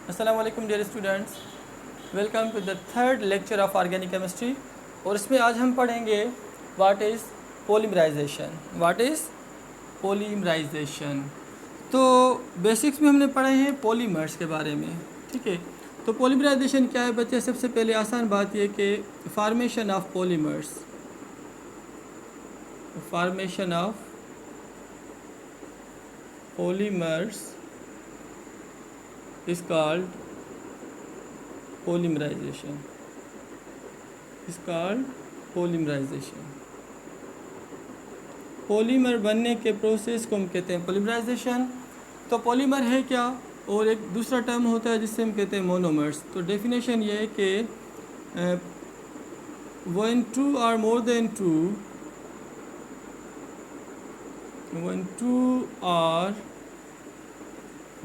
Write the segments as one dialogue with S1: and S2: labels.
S1: अस्सलाम वालेकुम dear students, welcome to the third lecture of organic chemistry. और इसमें आज हम पढ़ेंगे what is polymerization. What is polymerization. तो बेसिक्स में हमने पढ़े हैं पॉलीमर्स के बारे में, ठीक है। तो पॉलीमराइजेशन क्या है बच्चे? सबसे पहले आसान बात यह कि formation of polymers, formation of polymers is called polymerization, is called polymerization। Polymer बनने के प्रोसेस को हम कहते हैं पॉलीमराइजेशन। तो पॉलीमर है क्या? और एक दूसरा टर्म होता है जिससे हम कहते हैं मोनोमर्स। तो डेफिनेशन ये है कि when two or more than two, when two or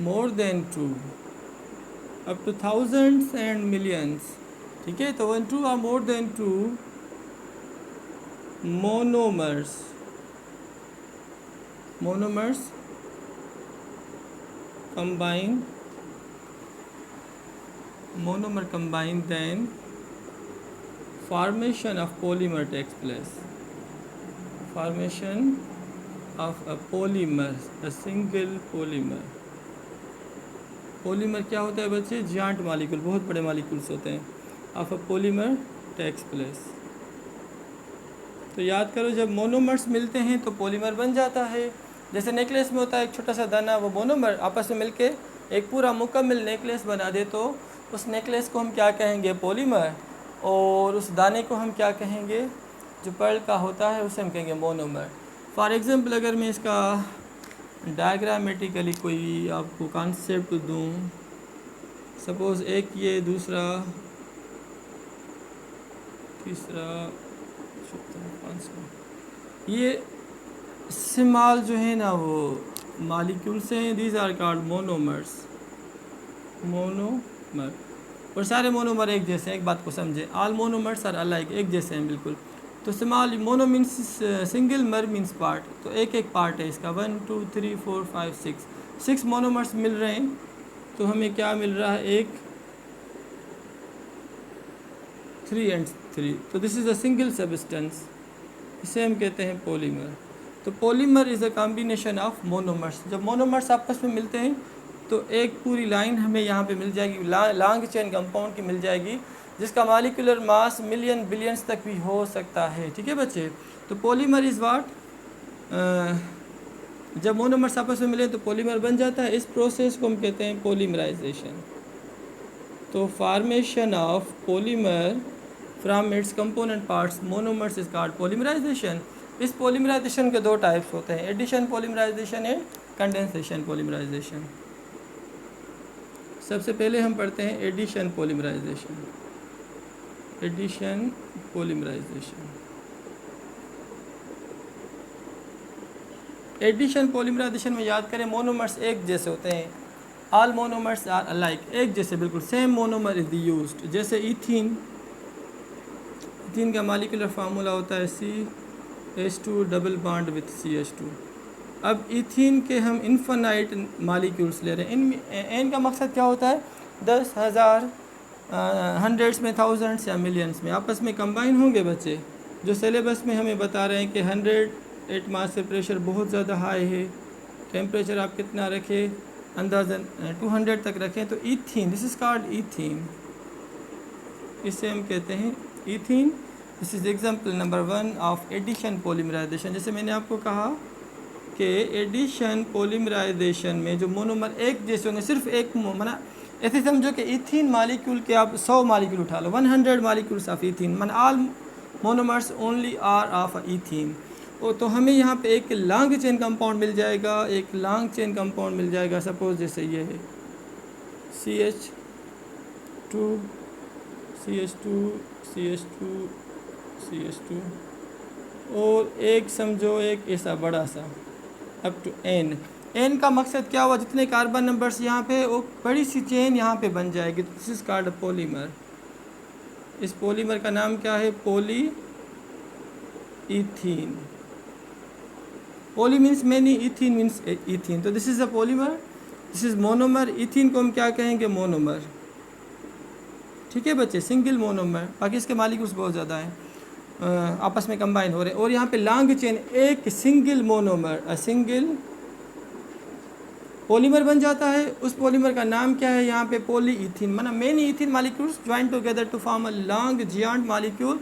S1: more than two up to thousands and millions, ठीक है। तो when two or more than two monomers combine, then formation of polymer takes place, formation of a polymer, a single polymer। Polymer क्या होता है बच्चे? Giant molecule, बहुत बड़े molecules होते हैं। Of a polymer takes place. तो याद करो, जब मोनोमर्स मिलते हैं तो पॉलीमर बन जाता है। जैसे नेकलेस में होता है एक छोटा सा दाना, वो मोनोमर आपस में मिलके एक पूरा मुकम्मल नेकलेस बना दे, तो उस नेकलेस को हम क्या कहेंगे? पॉलीमर। और उस दाने को हम क्या कहेंगे? जो पर्ल का होता है उसे हम कहेंगे मोनोमर। फॉर एग्ज़ाम्पल अगर मैं इसका डायग्रामेटिकली कोई आपको कॉन्सेप्ट दूं, सपोज़ एक ये, दूसरा, तीसरा, चौथा, पाँचवा, ये स्मॉल जो है ना वो मॉलिक्यूल्स हैं, these are called monomers, monomer. और सारे मोनोमर एक जैसे हैं, एक बात को समझे, ऑल मोनोमर्स आर अलाइक, एक जैसे हैं बिल्कुल। तो स्मॉल मोनो मीन्स सिंगल, मर मीन्स पार्ट, तो एक एक पार्ट है इसका। 1 2 3 4 5 6 मोनोमर्स मिल रहे हैं, तो हमें क्या मिल रहा है? एक 3 and 3, तो this is a single substance, इसे हम कहते हैं पॉलीमर। तो polymer is a combination of monomers. जब मोनोमर्स आपस में मिलते हैं तो एक पूरी लाइन हमें यहाँ पे मिल जाएगी, लॉन्ग चेन कंपाउंड की मिल जाएगी, जिसका मॉलिक्यूलर मास मिलियन बिलियंस तक भी हो सकता है, ठीक है बच्चे। तो पॉलीमर इज़ व्हाट? जब मोनोमर्स आपस में मिले तो पॉलीमर बन जाता है। इस प्रोसेस को हम कहते हैं पॉलीमराइजेशन। तो formation of polymer from its component parts monomers is called polymerization. इस पॉलीमराइजेशन के दो टाइप्स होते हैं, addition polymerization and condensation polymerization. सबसे पहले हम पढ़ते हैं addition polymerization. Addition polymerization, addition polymerization में याद करें मोनोमर्स एक जैसे होते हैं, ऑल मोनोमर्स आर अलाइक, एक जैसे बिल्कुल सेम मोनोमर इज यूज्ड। जैसे इथीन, इथीन का मॉलिक्यूलर फार्मूला होता है CH2 double bond with CH2। अब इथीन के हम इन्फिनाइट मॉलिक्यूल्स ले रहे हैं। एन का मकसद क्या होता है? 10,000, हंड्रेड्स में, थाउजेंड्स या मिलियंस में आपस में कंबाइन होंगे बच्चे। जो सिलेबस में हमें बता रहे हैं कि 100 एटमॉस्फेयर प्रेशर बहुत ज़्यादा हाई है, टेम्परेचर आप कितना रखें? अंदाज़न 200 तक रखें। तो ethene, this is called ethene, इसे हम कहते हैं ethene. This is example number 1 of addition polymerization. जैसे मैंने आपको कहा कि एडिशन पॉलीमराइजेशन में जो मोनोमर एक जैसे होंगे, सिर्फ एक मना, ऐसे समझो कि इथीन मॉलिक्यूल के आप 100 मॉलिक्यूल उठा लो, 100 molecules of ethene, mean all monomers only are of ethene. तो हमें यहाँ पे एक लॉन्ग चेन कंपाउंड मिल जाएगा, एक लॉन्ग चेन कंपाउंड मिल जाएगा। सपोज जैसे ये है CH2 CH2 CH2 CH2, और एक समझो एक ऐसा बड़ा सा अप टू N। N का मकसद क्या हुआ? जितने कार्बन नंबर्स यहाँ पे, वो बड़ी सी चेन यहाँ पे बन जाएगी। This is called polymer. इस पॉलीमर का नाम क्या है? Poly ethene. Poly means many, ethene means ethene. So this is a polymer this is monomer. Ethene को हम क्या कहेंगे? मोनोमर। ठीक है बच्चे, सिंगल मोनोमर। बाकी इसके मालिक्यूल्स बहुत ज़्यादा हैं, आपस में कंबाइन हो रहे हैं। और यहाँ पे लॉन्ग चेन एक single monomer, a single polymer बन जाता है। उस पॉलीमर का नाम क्या है? यहाँ पे पॉलीइथीन। माना many ethene molecules join together to form a long giant molecule,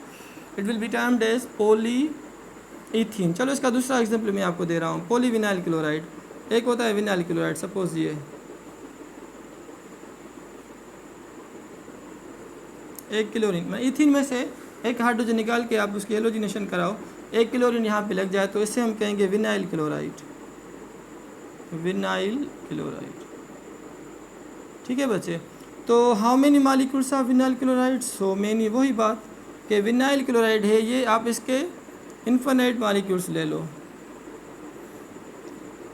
S1: it will be termed as polyethene. चलो इसका दूसरा एग्जांपल मैं आपको दे रहा हूँ, पॉलीविनाइल क्लोराइड। एक होता है विनाइल क्लोराइड, सपोज ये एक क्लोरीन, मैं इथीन में से एक हाइड्रोजन निकाल के आप उसकी हेलोजिनेशन कराओ, एक क्लोरीन यहाँ पे लग जाए तो इससे हम कहेंगे विनाइल क्लोराइड, विनाइल क्लोराइड। ठीक है बच्चे, तो how many molecules of vinyl chloride? So many. वही बात कि विनाइल क्लोराइड है ये, आप इसके इन्फिनिट मॉलिक्यूल्स ले लो।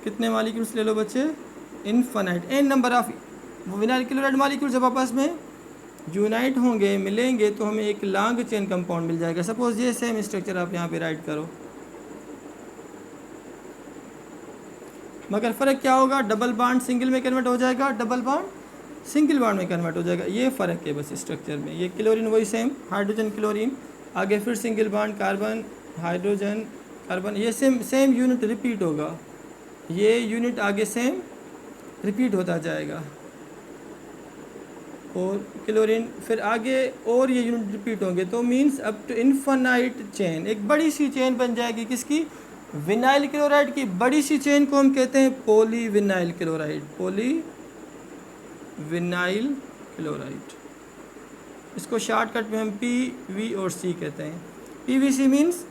S1: कितने मॉलिक्यूल्स ले लो बच्चे? Infinite, n number of vinyl chloride molecule जब आपस में यूनाइट होंगे, मिलेंगे, तो हमें एक लॉन्ग चेन कंपाउंड मिल जाएगा। सपोज ये सेम स्ट्रक्चर आप यहाँ पे राइट करो, मगर फ़र्क क्या होगा? डबल बॉन्ड सिंगल में कन्वर्ट हो जाएगा, डबल बॉन्ड सिंगल बॉन्ड में कन्वर्ट हो जाएगा। ये फ़र्क है बस स्ट्रक्चर में। ये क्लोरीन वही सेम, हाइड्रोजन क्लोरीन, आगे फिर single bond carbon hydrogen carbon, ये सेम यूनिट रिपीट होगा। ये यूनिट आगे सेम रिपीट होता जाएगा, और क्लोरीन फिर आगे और ये यूनिट रिपीट होंगे, तो means up to infinite chain, एक बड़ी सी चेन बन जाएगी। किसकी? विनाइल क्लोराइड की बड़ी सी चेन को हम कहते हैं पॉलीविनाइल क्लोराइड, पॉलीविनाइल क्लोराइड। इसको शॉर्टकट में हम PV और C कहते हैं। PVC means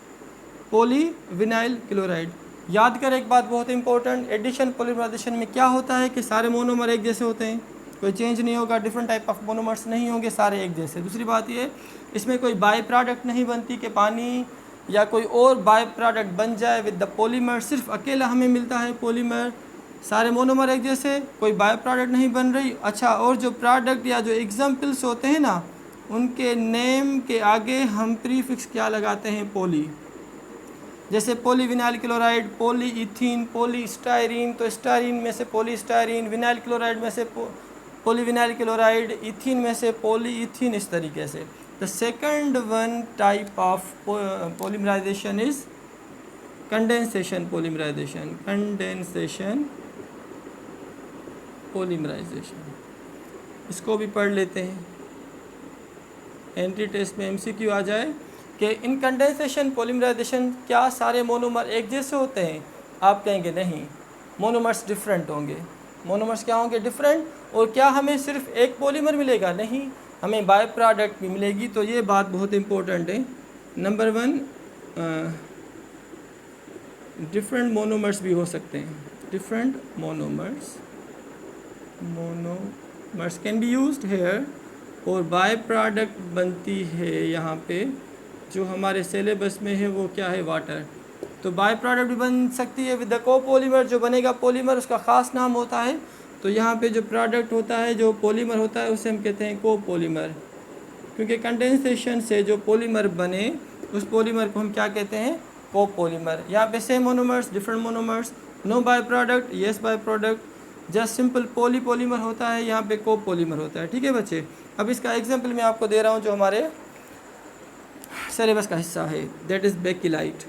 S1: polyvinyl chloride. याद कर एक बात बहुत इंपॉर्टेंट, एडिशन पॉलीमराइजेशन में क्या होता है कि सारे मोनोमर एक जैसे होते हैं, कोई चेंज नहीं होगा, डिफरेंट टाइप ऑफ मोनोमर्स नहीं होंगे, सारे एक जैसे। दूसरी बात ये, इसमें कोई बाय प्रोडक्ट नहीं बनती कि पानी या कोई और बाय प्रोडक्ट बन जाए विद द पॉलीमर, सिर्फ अकेला हमें मिलता है पॉलीमर, सारे मोनोमर एक जैसे, कोई बाय प्रोडक्ट नहीं बन रही। अच्छा, और जो प्रोडक्ट या जो एग्जाम्पल्स होते हैं ना, उनके नेम के आगे हम प्रीफिक्स क्या लगाते हैं? पॉली। जैसे पॉलीविनाइल क्लोराइड, पॉलीइथीन, पॉलीस्टायरीन, तो स्टायरीन में से पॉलीस्टायरीन, विनाइल क्लोराइड में से पॉलीविनाइल क्लोराइड, इथीन में से पॉलीइथीन, इस तरीके से। The second one type of polymerization is condensation polymerization, condensation polymerization. इसको भी पढ़ लेते हैं, एंट्री टेस्ट में MCQ आ जाए कि इन कंडेंसेशन पॉलीमराइजेशन क्या सारे मोनोमर एक जैसे होते हैं? आप कहेंगे नहीं, मोनोमर्स डिफरेंट होंगे। मोनोमर्स क्या होंगे? डिफरेंट। और क्या हमें सिर्फ एक पॉलीमर मिलेगा? नहीं, हमें बाय प्रोडक्ट भी मिलेगी। तो ये बात बहुत इंपॉर्टेंट है। नंबर 1, डिफरेंट मोनोमर्स भी हो सकते हैं। Different monomers can be used here. और बाय प्रोडक्ट बनती है यहाँ पे, जो हमारे सिलेबस में है वो क्या है? वाटर। तो बाय प्रोडक्ट भी बन सकती है विद द कोपॉलीमर। जो बनेगा पॉलीमर उसका ख़ास नाम होता है। तो यहाँ पे जो प्रोडक्ट होता है, जो पॉलीमर होता है, उसे हम कहते हैं कोपॉलीमर। क्योंकि कंडेंसेशन से जो पॉलीमर बने, उस पॉलीमर को हम क्या कहते हैं? कोपॉलीमर। यहाँ पे same monomers, different monomers, no by product, yes by product, just simple polymer होता है, यहाँ पे कोपॉलीमर होता है। ठीक है बच्चे, अब इसका एग्जाम्पल मैं आपको दे रहा हूँ जो हमारे सिलेबस का हिस्सा है, दैट इज़ बेकिलाइट।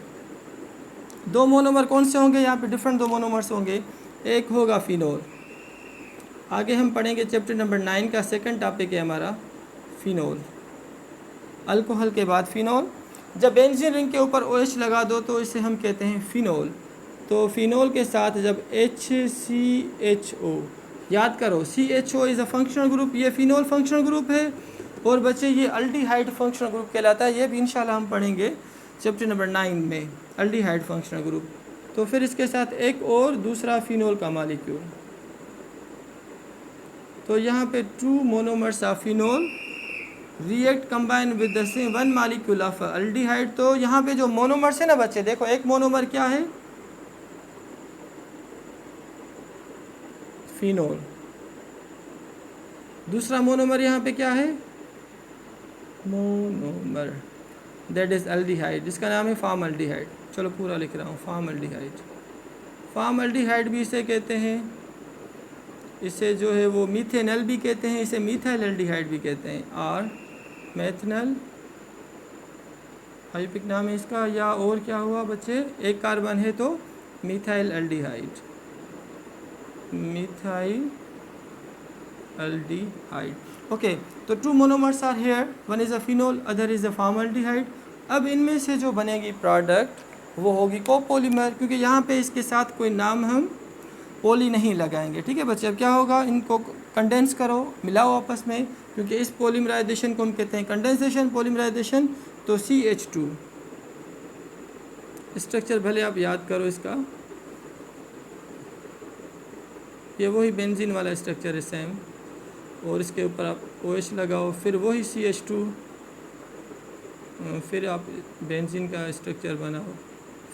S1: दो मोनोमर कौन से होंगे? यहाँ पे डिफरेंट दो मोनोमर्स होंगे। एक होगा फिनोल। आगे हम पढ़ेंगे चैप्टर नंबर 9 का सेकंड टॉपिक है हमारा फिनोल। अल्कोहल के बाद फिनोल। जब बेंजीन रिंग के ऊपर OH लगा दो तो इसे हम कहते हैं फिनोल। तो फिनोल के साथ जब HCHO, याद करो CHO is a functional group, ये फिनोल फंक्शनल ग्रुप है। और बच्चे ये अल्डिहाइड फंक्शनल ग्रुप कहलाता है। ये भी इंशाल्लाह हम पढ़ेंगे चैप्टर नंबर 9 में, अल्डिहाइड फंक्शनल ग्रुप। तो फिर इसके साथ एक और दूसरा फिनोल का मॉलिक्यूल। तो यहाँ पे 2 monomers of phenol react combine with the same 1 molecule of aldehyde. तो यहाँ पे जो मोनोमर्स है ना बच्चे, देखो एक मोनोमर क्या है? फिनोल। दूसरा मोनोमर यहाँ पे क्या है? मोनोमर, दैट इज़ अल्डिहाइड, जिसका नाम है फॉर्मल्डिहाइड। चलो पूरा लिख रहा हूँ, फॉर्मल्डिहाइड। फॉर्मल्डिहाइड भी इसे कहते हैं। इसे जो है वो मीथेनल भी कहते हैं, इसे मीथाइल एल्डिहाइड भी कहते हैं। और मेथनल हाइपिक नाम है इसका। या और क्या हुआ बच्चे, एक कार्बन है तो methyl aldehyde, methyl aldehyde. Okay, तो two monomers are here, one is a phenol, other is a formaldehyde. अब इनमें से जो बनेगी प्रोडक्ट वो होगी कोपोलीमर, क्योंकि यहाँ पे इसके साथ कोई नाम हम पोली नहीं लगाएंगे। ठीक है बच्चे, अब क्या होगा, इनको कंडेंस करो, मिलाओ आपस में, क्योंकि इस पोलीमराइजेशन को हम कहते हैं कंडेंसेशन पोलीमराइजेशन। तो CH2 स्ट्रक्चर भले आप याद करो इसका, ये वही बेंजीन वाला स्ट्रक्चर है सेम, और इसके ऊपर आप OH लगाओ, फिर वही CH2, फिर आप बेंजीन का स्ट्रक्चर बनाओ,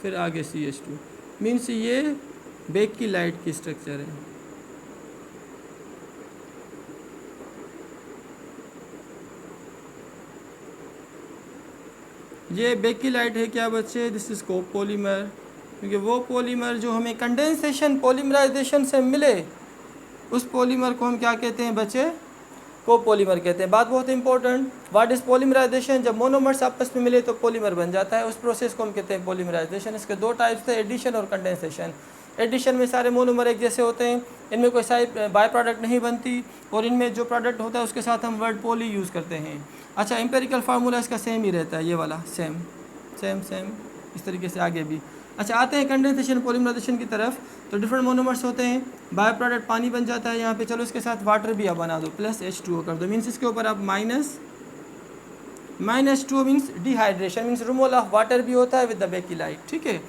S1: फिर आगे CH2। मीन्स ये बेकिलाइट की स्ट्रक्चर है। ये बेकिलाइट है क्या बच्चे, दिस इज कोपोलीमर, क्योंकि वो पॉलीमर जो हमें कंडेंसेशन पॉलीमराइजेशन से मिले उस पॉलीमर को हम क्या कहते हैं बच्चे, कोपोलीमर कहते हैं। बात बहुत इंपॉर्टेंट, व्हाट इज पॉलीमराइजेशन, जब मोनोमर्स आपस में मिले तो पॉलीमर बन जाता है, उस प्रोसेस को हम कहते हैं पॉलीमराइजेशन। इसके दो टाइप्स थे, एडिशन और कंडेंसेशन। एडिशन में सारे मोनोमर एक जैसे होते हैं, इनमें कोई साइड बाय प्रोडक्ट नहीं बनती, और इनमें जो प्रोडक्ट होता है उसके साथ हम वर्ड पॉली यूज़ करते हैं। अच्छा, एम्पेरिकल फार्मूला इसका सेम ही रहता है, ये वाला सेम सेम सेम इस तरीके से आगे भी। अच्छा, आते हैं कंडेंसेशन पॉलीमराइजेशन की तरफ। तो डिफरेंट मोनोमर्स होते हैं, बाय प्रोडक्ट पानी बन जाता है यहाँ पे, चलो इसके साथ वाटर भी आप बना दो, प्लस H2O कर दो, मीन्स इसके ऊपर आप -2 means dehydration, means removal of water भी होता है विद द बेकिलाइट। ठीक है,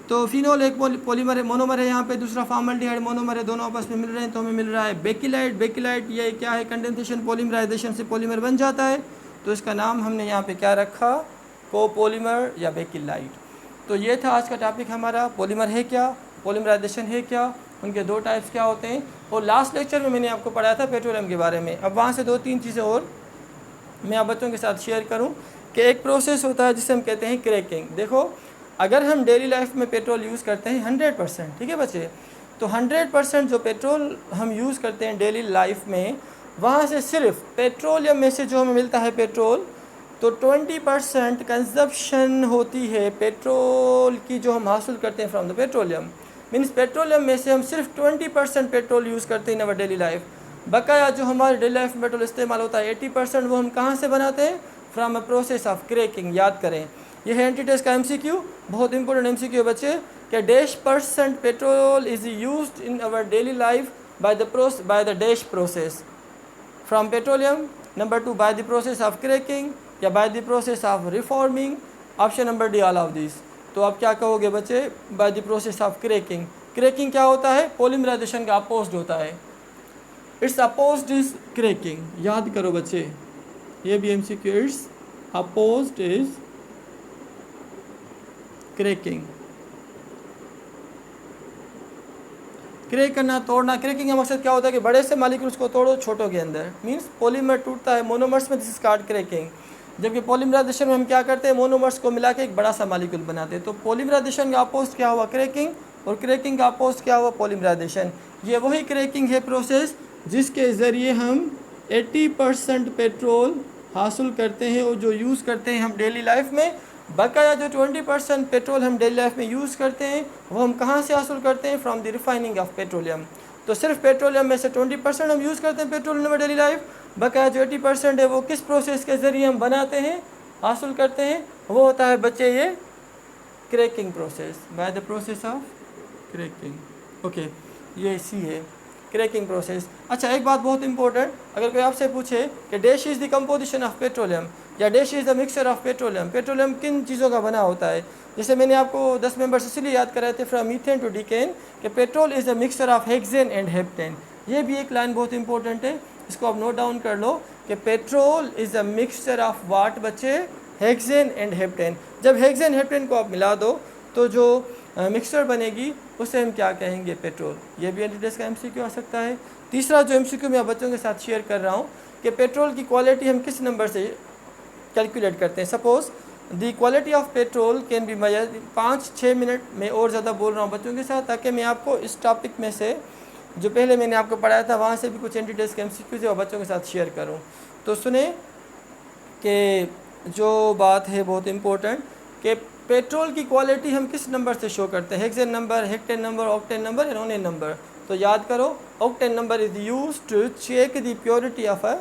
S1: तो फिनोल एक पॉलीमर है, मोनोमर है यहाँ पे, दूसरा फॉर्मल्डिहाइड मोनोमर है, दोनों आपस में मिल रहे हैं तो हमें मिल रहा है बेकिलाइट। बेकिलाइट ये क्या है, कंडेंसेशन पॉलीमराइजेशन से पॉलीमर बन जाता है, तो इसका नाम हमने यहाँ पे क्या रखा, कोपोलीमर या बेकिलाइट। तो ये था आज का टॉपिक हमारा, पॉलीमर है क्या, पॉलीमराइजेशन है क्या, उनके दो टाइप्स क्या होते हैं, और लास्ट लेक्चर में मैंने आपको पढ़ाया था पेट्रोलियम के बारे में। अब वहाँ से 2-3 चीज़ें और मैं आप बच्चों के साथ शेयर करूं कि एक प्रोसेस होता है जिसे हम कहते हैं क्रैकिंग। देखो, अगर हम डेली लाइफ में पेट्रोल यूज़ करते हैं 100%, ठीक है बच्चे, तो 100% जो पेट्रोल हम यूज़ करते हैं डेली लाइफ में, वहाँ से सिर्फ पेट्रोलियम में से जो हमें मिलता है पेट्रोल, तो 20% कंजप्शन होती है पेट्रोल की जो हम हासिल करते हैं from the petroleum. Means petroleum में से हम सिर्फ 20% पेट्रोल यूज़ करते हैं इन अवर डेली लाइफ। बकाया जो हमारे डेली लाइफ में पेट्रोल इस्तेमाल होता है 80%, वो हम कहाँ से बनाते हैं, from a process of cracking. याद करें, यह है एंटी टेस्ट का MCQ, बहुत इंपॉर्टेंट MCQ बच्चे, कि -% petrol is used in our daily life by the dash process from petroleum. Number 2 by the process of cracking या by the process of reforming. Option number D, all of this. तो आप क्या कहोगे बच्चे, by the process of cracking. Cracking क्या होता है, polymerisation का अपोजिट होता है, इट्स अपोजिट इज क्रैकिंग। याद करो बच्चे, ये भी MCQ, it's opposite is cracking. Crack करना, तोड़ना। क्रैकिंग का मकसद क्या होता है कि बड़े से मॉलिक्यूल्स को तोड़ो छोटों के अंदर, मींस पॉलीमर टूटता है मोनोमर्स में, दिस इज कॉल्ड क्रैकिंग। जबकि पॉलीमराइजेशन में हम क्या करते हैं, मोनोमर्स को मिला के एक बड़ा सा मॉलिक्यूल बनाते हैं। तो पॉलीमराइजेशन का अपोजिट क्या हुआ, क्रैकिंग, और क्रैकिंग का अपोजिट क्या हुआ, पॉलीमराइजेशन। ये वही क्रैकिंग है प्रोसेस जिसके ज़रिए हम 80% पेट्रोल हासिल करते हैं और जो यूज़ करते हैं हम डेली लाइफ में। बकाया जो 20% पेट्रोल हम डेली लाइफ में यूज़ करते हैं वो हम कहाँ से हासिल करते हैं, from the refining of petroleum. तो सिर्फ पेट्रोलियम में से 20% हम यूज़ करते हैं petrol in our daily life. बकाया जो 80% है वो किस प्रोसेस के ज़रिए हम बनाते हैं, हासिल करते हैं, वो होता है बच्चे ये cracking process, bye the process of cracking. Okay, ये इसी है क्रैकिंग प्रोसेस। अच्छा, एक बात बहुत इंपॉर्टेंट, अगर कोई आपसे पूछे कि dash is the composition of petroleum या dash is the mixture of petroleum, petroleum किन चीज़ों का बना होता है, जैसे मैंने आपको 10 मेंबर्स इसलिए याद कराए थे, फ्रॉम मीथेन टू डीकेन, कि petrol is the mixture of hexane and heptane. ये भी एक लाइन बहुत इंपॉर्टेंट है, इसको आप नोट डाउन कर लो कि petrol is the mixture of वाट बच्चे, हेक्सेन एंड हेप्टेन। जब हेक्सेन हेप्टेन को आप मिला दो तो जो मिक्सचर बनेगी उसे हम क्या कहेंगे, पेट्रोल। ये भी एंटी टेस्ट का MCQ आ सकता है। तीसरा जो MCQ मैं बच्चों के साथ शेयर कर रहा हूँ कि पेट्रोल की क्वालिटी हम किस नंबर से कैलकुलेट करते हैं। Suppose the quality of petrol can be measured 5-6 minute में, और ज़्यादा बोल रहा हूँ बच्चों के साथ ताकि मैं आपको इस टॉपिक में से जो पहले मैंने आपको पढ़ाया था वहाँ से भी कुछ एंटीटेस्ट के MCQs और बच्चों के साथ शेयर करूँ। तो सुने कि जो बात है बहुत इम्पोर्टेंट कि पेट्रोल की क्वालिटी हम किस नंबर से शो करते हैं, hexane number, heptane number, octane number या नोनेन नंबर। तो याद करो, octane number is used to check the purity of a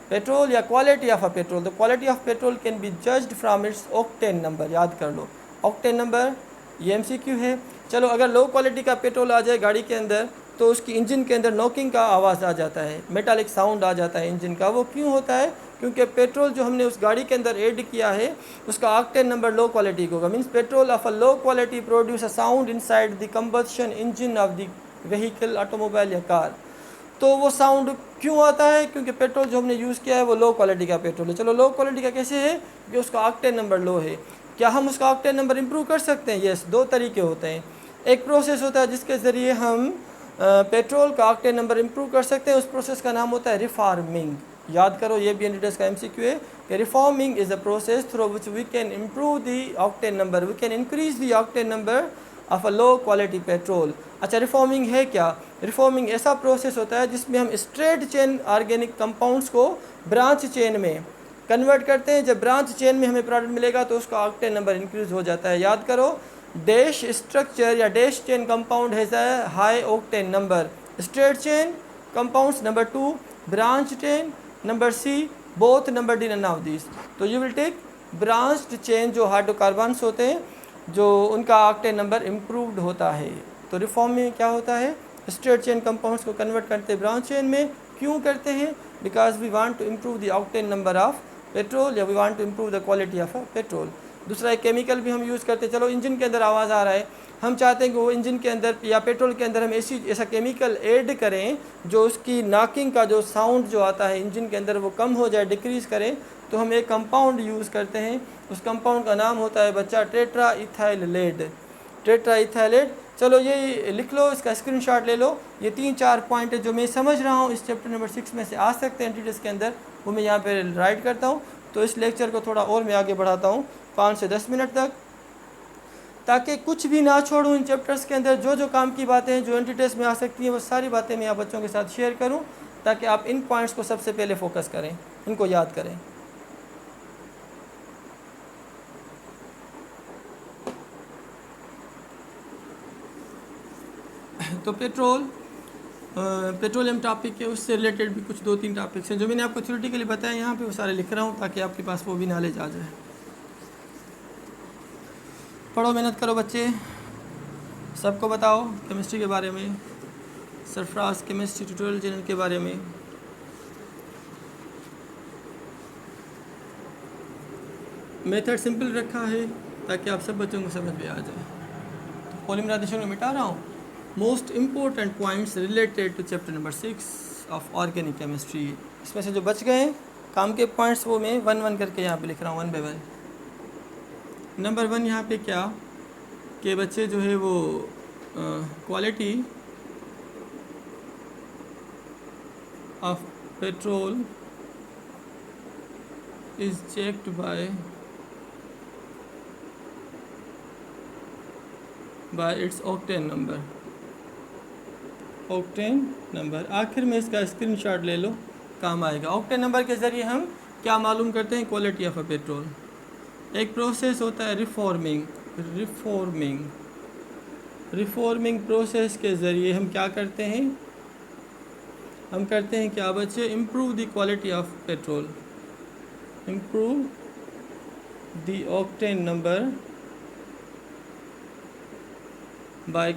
S1: petrol या quality of a petrol. The quality of petrol can be judged from its octane number. याद कर लो, octane number ये MCQ है। चलो, अगर लो क्वालिटी का petrol आ जाए गाड़ी के अंदर तो उसकी इंजन के अंदर नॉकिंग का आवाज़ आ जाता है, मेटालिक साउंड आ जाता है इंजन का। वो क्यों होता है? क्योंकि पेट्रोल जो हमने उस गाड़ी के अंदर ऐड किया है उसका ऑक्टेन नंबर लो क्वालिटी का होगा। Means petrol of a low quality produce a sound inside the combustion engine of the vehicle, automobile या कार। तो वो साउंड क्यों आता है? क्योंकि पेट्रोल जो हमने यूज़ किया है वो लो क्वालिटी का पेट्रोल है। चलो, लो क्वालिटी का कैसे है? कि उसका ऑक्टेन नंबर लो है। क्या हम उसका ऑक्टेन नंबर इम्प्रूव कर सकते हैं? यस, दो तरीके होते हैं। एक प्रोसेस होता है जिसके ज़रिए हम पेट्रोल का ऑक्टेन नंबर इम्प्रूव कर सकते हैं। उस प्रोसेस का नाम होता है रिफॉर्मिंग। याद करो, ये भी एंटीटेस्ट का MCQ है कि reforming is a process through which we can improve the octane number, we can increase the octane number of a low quality petrol. अच्छा, रिफॉर्मिंग है क्या? रिफॉर्मिंग ऐसा प्रोसेस होता है जिसमें हम स्ट्रेट चेन ऑर्गेनिक कंपाउंड्स को ब्रांच चेन में कन्वर्ट करते हैं। जब ब्रांच चेन में हमें प्रोडक्ट मिलेगा तो उसका ऑक्टेन नंबर इंक्रीज हो जाता है। याद करो, डैश स्ट्रक्चर या dash chain compound has a high octane number, straight chain compounds number 2, branch chain number C, both number D none of this. तो you will take branched chain जो hydrocarbons होते हैं जो उनका ऑक्टेन नंबर इम्प्रूव्ड होता है। तो reform में क्या होता है? स्ट्रेट चेन कंपाउंड्स को कन्वर्ट करते हैं ब्रांच चेन में। क्यों करते हैं? Because we want to improve the octane number of petrol या we want to improve the quality of petrol. दूसरा एक केमिकल भी हम यूज़ करते हैं। चलो, इंजन के अंदर आवाज़ आ रहा है, हम चाहते हैं कि वो इंजन के अंदर या पेट्रोल के अंदर हम ऐसा केमिकल ऐड करें जो उसकी नॉकिंग का जो साउंड जो आता है इंजन के अंदर वो कम हो जाए, डिक्रीज़ करें। तो हम एक कंपाउंड यूज़ करते हैं, उस कंपाउंड का नाम होता है बच्चा tetra ethyl lead. Tetra ethyl lead. चलो, ये लिख लो, इसका स्क्रीनशॉट ले लो। ये 3-4 पॉइंट है जो मैं समझ रहा हूँ इस चैप्टर नंबर 6 में से आ सकते हैं एंटीटेस्ट के अंदर, वो मैं यहाँ पे राइट करता हूँ। तो इस लेक्चर को थोड़ा और मैं आगे बढ़ाता हूँ 5 से 10 मिनट तक, ताकि कुछ भी ना छोड़ूँ इन चैप्टर्स के अंदर। जो जो काम की बातें हैं जो एंटीटेस्ट में आ सकती हैं वो सारी बातें मैं आप बच्चों के साथ शेयर करूँ, ताकि आप इन पॉइंट्स को सबसे पहले फोकस करें, इनको याद करें। तो पेट्रोलियम टॉपिक है, उससे रिलेटेड भी कुछ 2-3 टॉपिक्स हैं जो मैंने आपको थ्योरेटिकली बताया यहाँ पे, वो सारे लिख रहा हूँ ताकि आपके पास वो भी नॉलेज आ जाए। पढ़ो, मेहनत करो बच्चे, सबको बताओ केमिस्ट्री के बारे में, सरफराज केमिस्ट्री ट्यूटोरियल चैनल के बारे में। मेथड सिंपल रखा है ताकि आप सब बच्चों को समझ में आ जाए। तो पॉलीमराइजेशन में मिटा रहा हूँ most important points related to chapter number 6 of organic chemistry. इसमें से जो बच गए काम के पॉइंट्स वो मैं 1-1 करके यहाँ पे लिख रहा हूँ, 1 बाय 1। नंबर 1 यहाँ पे क्या कि बच्चे जो है वो quality of petrol is checked by it's octane number. Octane number आखिर में इसका स्क्रीनशॉट ले लो, काम आएगा। ऑक्टेन नंबर के ज़रिए हम क्या मालूम करते हैं? Quality of a petrol. एक प्रोसेस होता है रिफॉर्मिंग प्रोसेस के ज़रिए हम क्या करते हैं? हम करते हैं क्या बच्चे? Improve the quality of petrol, improve the octane number by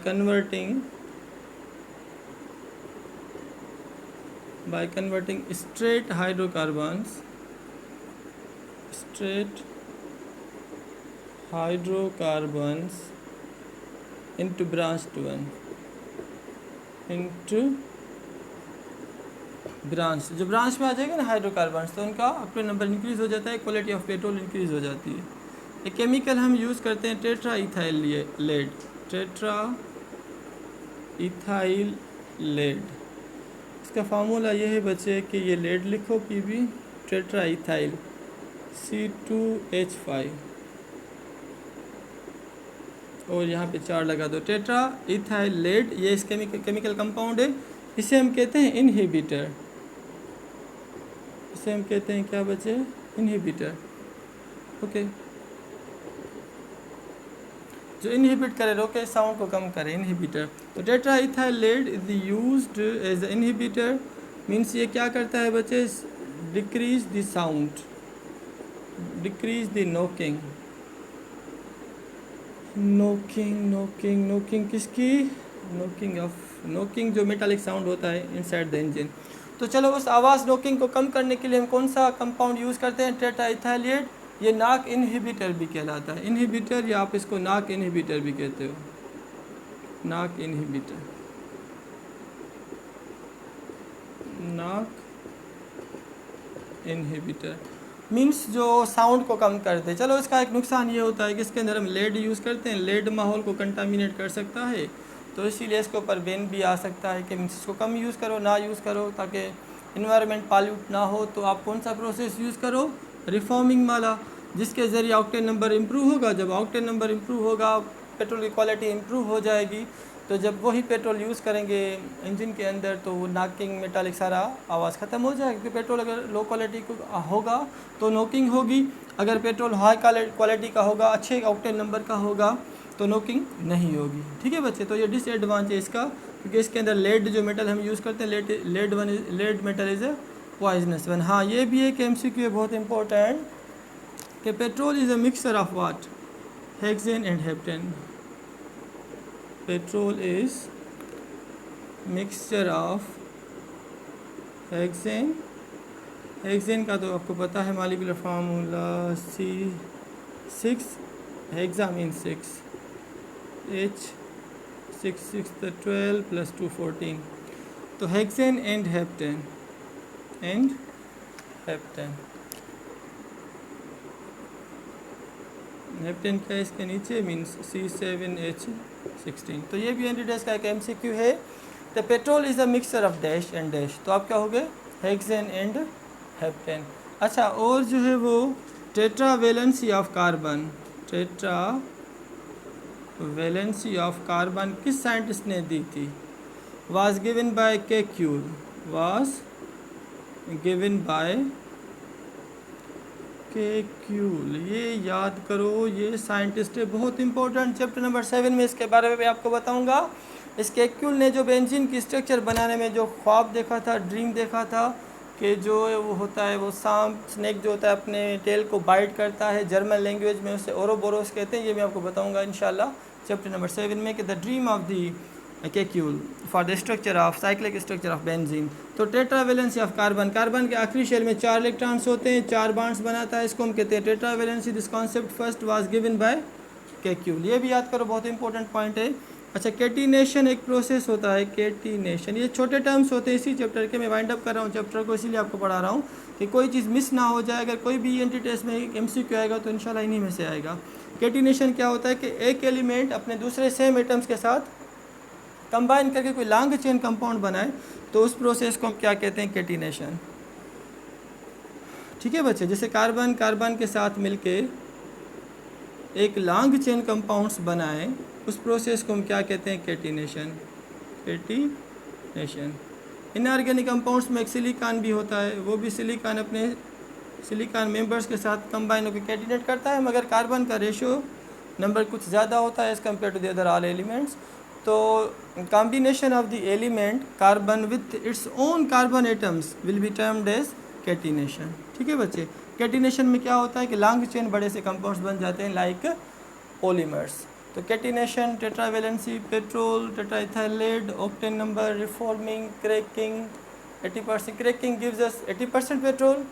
S1: converting straight hydrocarbons into branched one, जो ब्रांच में आ जाएगा ना हाइड्रोकार्बन्स, तो उनका ऑक्टेन नंबर इंक्रीज़ हो जाता है, क्वालिटी ऑफ पेट्रोल इंक्रीज़ हो जाती है। एक केमिकल हम यूज़ करते हैं tetra ethyl lead, tetra ethyl lead. इसका फार्मूला ये है बच्चे कि ये लेड लिखो Pb, टेट्रा इथाइल C2H5। और यहाँ पे 4 लगा दो। टेट्रा इथाइलेट ये इस केमिकल कंपाउंड है, इसे हम कहते हैं इनहिबिटर। इसे हम कहते हैं क्या बच्चे? इनहिबिटर। ओके, जो इनहिबिट करे, रोके साउंड को कम करे, इनहिबिटर। तो tetra ethylate is used as a inhibitor, means ये क्या करता है बच्चे? Decrease the sound, decrease the knocking. Knocking किसकी? नोकिंग जो मेटालिक साउंड होता है इनसाइड द इंजन। तो चलो उस आवाज़ नोकिंग को कम करने के लिए हम कौन सा कंपाउंड यूज़ करते हैं? Tetra ethylate. ये नाक इनहिबिटर भी कहलाता है, इनहिबिटर, या आप इसको नाक इनहिबिटर भी कहते हो, नाक इनहिबिटर, नाक इनहिबिटर मीन्स जो साउंड को कम करते। चलो इसका एक नुकसान ये होता है कि इसके अंदर हम लेड यूज़ करते हैं, लेड माहौल को कंटामिनेट कर सकता है, तो इसीलिए इसके ऊपर बैन भी आ सकता है कि मीन्स इसको कम यूज़ करो, ना यूज़ करो, ताकि इन्वायरमेंट पॉल्यूट ना हो। तो आप कौन सा प्रोसेस यूज़ करो? रिफॉर्मिंग वाला, जिसके ज़रिए ऑक्टेन नंबर इम्प्रूव होगा। जब ऑक्टेन नंबर इम्प्रूव होगा, पेट्रोल की क्वालिटी इम्प्रूव हो जाएगी, तो जब वही पेट्रोल यूज़ करेंगे इंजन के अंदर, तो वो नॉकिंग मेटालिक सारा आवाज़ ख़त्म हो जाएगी। क्योंकि पेट्रोल अगर लो क्वालिटी का होगा तो नॉकिंग होगी, अगर पेट्रोल हाई क्वालिटी का होगा, अच्छे ऑक्टेन नंबर का होगा, तो नॉकिंग नहीं होगी। ठीक है बच्चे, तो ये डिसएडवांटेज है इसका, क्योंकि इसके अंदर लेड जो मेटल हम यूज़ करते हैं, lead metal is a poisonous one. हाँ, ये भी एक MCQ है बहुत इंपॉर्टेंट, कि petrol is a mixture of what? Hexane and heptane. Petrol is mixture of hexane, hexane का तो आपको पता है molecular formula C6, hexa means 6, H 6 the 12 plus 2 14, तो हेक्सेन एंड हेप्टेन, हेप्टेन क्या है इसके नीचे? Means C7H16। तो ये भी एंटी डैश का एक MCQ है। The petrol is a mixture of dash and dash, तो आप क्या हो गए? Hexane and heptane. अच्छा, और जो है वो tetra valency of carbon, tetra valency of carbon किस साइंटिस्ट ने दी थी? Was given by Kekule, was given by Kekule. ये याद करो, ये साइंटिस्ट है, बहुत इंपॉर्टेंट। चैप्टर नंबर 7 में इसके बारे में भी आपको बताऊंगा। इस केक्यूल ने जो बेंजीन की स्ट्रक्चर बनाने में जो ख्वाब देखा था, ड्रीम देखा था, कि जो वो होता है वो सांप, स्नेक जो होता है अपने टेल को बाइट करता है, जर्मन लैंग्वेज में उसे ओरोबोरोस कहते हैं। ये मैं आपको बताऊंगा इंशाल्लाह चैप्टर नंबर 7 में, कि the dream of the Kekule for the structure of cyclic structure of benzene. तो टेट्रावेलेंसी ऑफ कार्बन, कार्बन के आखिरी शेल में 4 इलेक्ट्रॉन्स होते हैं, 4 बॉन्ड्स बनाता है, इसको हम कहते हैं tetravalency. This concept first was given by Kekule. ये भी याद करो, बहुत इंपॉर्टेंट पॉइंट है। अच्छा, कैटिनेशन एक प्रोसेस होता है, कैटिनेशन, ये छोटे टर्म्स होते हैं इसी चैप्टर के। मैं वाइंड अप कर रहा हूँ चैप्टर को, इसीलिए आपको पढ़ा रहा हूँ कि कोई चीज़ मिस ना हो जाए। अगर कोई भी एंटी टेस्ट में MCQ आएगा तो इंशाल्लाह इन्हीं में से आएगा। कैटिनेशन क्या होता है? कि एक एलिमेंट अपने दूसरे सेम एटम्स के साथ कंबाइन करके कोई लॉन्ग चेन कंपाउंड बनाए, तो उस प्रोसेस को हम क्या कहते हैं? कैटिनेशन। ठीक है बच्चे, जैसे कार्बन के साथ मिलके एक लॉन्ग चेन कंपाउंड्स बनाए, उस प्रोसेस को हम क्या कहते हैं? कैटिनेशन। इनऑर्गेनिक कंपाउंड्स में एक सिलिकॉन भी होता है, वो भी सिलिकॉन अपने सिलिकॉन मेंबर्स के साथ कंबाइन होकर कैटिनेट करता है, मगर कार्बन का रेशो नंबर कुछ ज़्यादा होता है as compare to the other all elements. तो combination of the element carbon with its own carbon atoms will be termed as catenation. ठीक है बच्चे, कैटिनेशन में क्या होता है कि लॉन्ग चेन बड़े से कंपाउंड्स बन जाते हैं लाइक पॉलीमर्स। तो catenation, tetravalency, petrol, tetraethylate, octane number, reforming, cracking, 80%. Cracking gives us 80% petrol,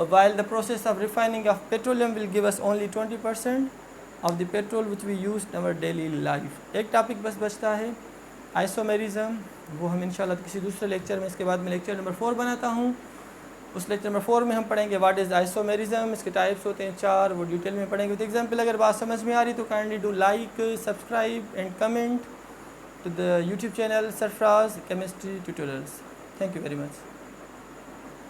S1: while the process of refining of petroleum will give us only 20% of the petrol which we use in our daily life. एक topic बस बचता है, isomerism, वो हम इंशाल्लाह किसी दूसरे lecture में, इसके बाद मैं लेक्चर नंबर 4 बनाता हूँ। उस लेक्चर नंबर 4 में हम पढ़ेंगे व्हाट इज़ आइसोमेरिज्म, इसके टाइप्स होते हैं 4, वो डिटेल में पढ़ेंगे। विद एग्जांपल, अगर बात समझ में आ रही तो kindly do like, subscribe and comment to the YouTube channel Sarfaraz chemistry tutorials. Thank you very much.